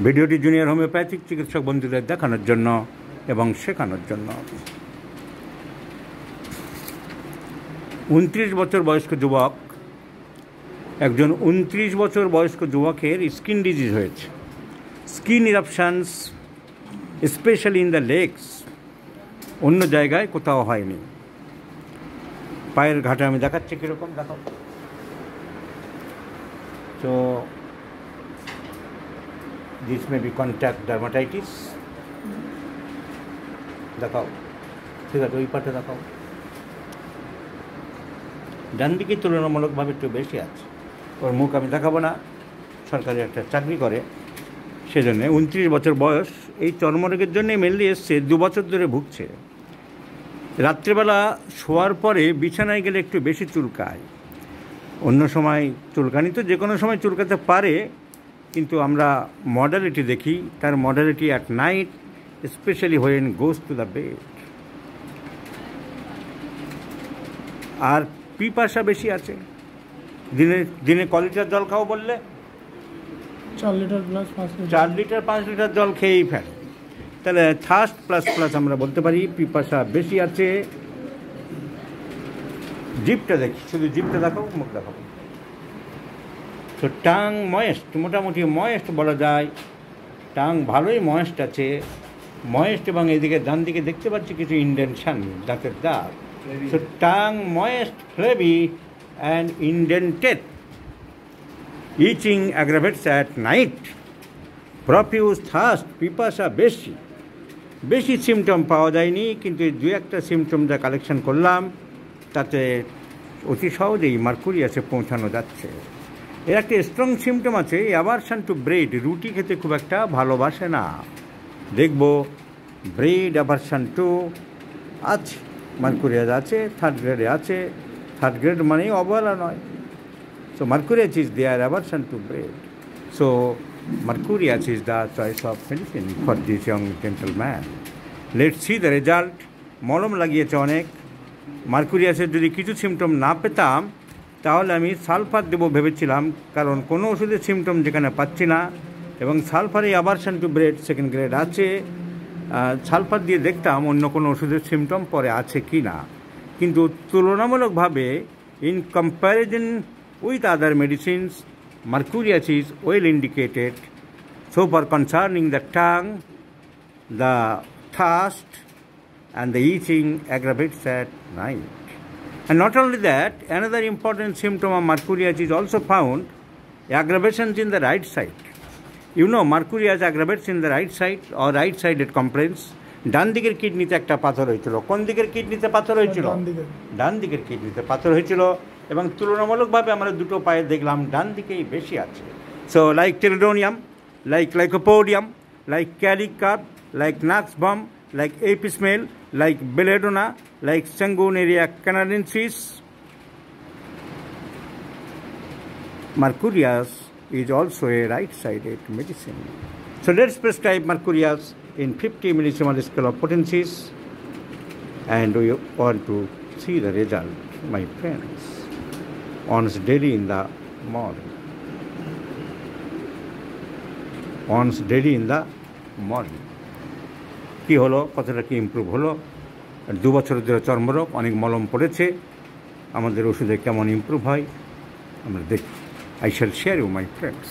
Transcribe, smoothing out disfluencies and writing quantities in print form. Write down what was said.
ভিডিওটি junior homeopathic চিকিৎসক বন্ধুদের দেখানোর জন্য এবং শেখানোর জন্য। 29 বছর বয়স্ক যুবক, একজন 29 বছর বয়স্ক যুবকের স্কিন ডিজিজ হয়েছে। Skin eruptions specially in the legs, অন্য জায়গায় কোথাও হয়নি। পায়ের ঘাটে আমি দেখাচ্ছি কীরকম, দেখাও। তো this may be contact dermatitis. দেখাও, ঠিক আছে, ওই পাটে দেখাও। ডান দিকে তুলনামূলকভাবে একটু বেশি আছে। ওর মুখ আমি দেখাবো না, সরকারি একটা চাকরি করে, সেজন্য 29 বছর বয়স। এই চর্মরোগের জন্যে মেনলি এসছে, 2 বছর ধরে ভুগছে। রাত্রেবেলা শোয়ার পরে বিছানায় গেলে একটু বেশি চুলকায়। অন্য সময় চুলকানি তো যে কোনো সময় চুলকাতে পারে, কিন্তু আমরা মডালিটি দেখি, তার modality at night, specially when goes to the bed. আর পিপাসা বেশি আছে। দিনে ক লিটার জল খাও বললে? 4 litre plus 5 litre. 4 litre 5 litre জল খেয়েই ফেলে। তাহলে থার্স্ট প্লাস প্লাস আমরা বলতে পারি পিপাসা বেশি আছে। জিভটা দেখি, শুধু জিভটা দেখাও, মুখ দেখাবো। তো টাং ময়েস্ট, মোটামুটি ময়েস্ট বলা যায়। টাং ভালোই ময়েস্ট আছে, ময়েস্ট, এবং এদিকে ডান দিকে দেখতে পাচ্ছি কিছু ইন্ডেনশন, দাঁতের দাগ। So tongue moist, flabby and indented. Itching aggravates at night. Profuse thirst, পিপাসা বেশি সিমটম পাওয়া যায়নি, কিন্তু এই 2-1টা সিমটম যা কালেকশন করলাম তাতে অতি সহজেই মার্কুরিয়াসে পৌঁছানো যাচ্ছে। এর একটা স্ট্রং সিমটম আছে, অ্যাভারশন টু ব্রেড, রুটি খেতে খুব একটা ভালোবাসে না। দেখব ব্রেড অ্যাভারশন টু আছে, মার্কুরিয়াস আছে, 3rd গ্রেডে আছে। 3rd গ্রেড মানেই অবহেলা নয়। So mercurius is their aversion to bread. So mercurius is the choice of medicine for this young gentleman. Let's see the result. মলম লাগিয়েছে অনেক। মার্কুরিয়াসের যদি কিছু সিমটম না পেতাম তাহলে আমি সালফার দেবো ভেবেছিলাম, কারণ কোনো ওষুধের সিমটম যেখানে পাচ্ছি না, এবং সালফারে aversion to bread 2nd grade আছে। সালফার দিয়ে দেখতাম অন্য কোনো ওষুধের সিমটম পরে আছে কি না, কিন্তু তুলনামূলকভাবে in comparison with other medicines Mercurius is well indicated. So for concerning the tongue, the thirst and the itching aggravates at night. And not only that, another important symptom of mercurius is also found, aggravations in the right side. You know, mercurius aggravates in the right side or right-sided complaints. ডান দিকের কিডনিতে একটা পাথর হয়েছিল। কোন দিকের কিডনিতে পাথর হয়েছিল? ডান দিকের কিডনিতে পাথর হয়েছিল, এবং তুলনামূলকভাবে আমরা দুটো পায়ে দেখলাম ডান দিকেই বেশি আছে। So like chelidonium, like lycopodium, like kalicarb, like nux vom, like epismale, like belladonna, like Sanguinaria canadensis. Mercurius is also a right-sided medicine. So let's prescribe Mercurius in 50 millisiemens scale of potencies, and we want to see the result, my friends, once daily in the morning. Once daily in the morning. কী হলো, কতটা কি improve হলো? 2 বছর ধরে চর্মরোগ, অনেক মলম পড়েছে, আমাদের ওষুধে কেমন ইমপ্রুভ হয় আমরা দেখি। I shall share you my friends.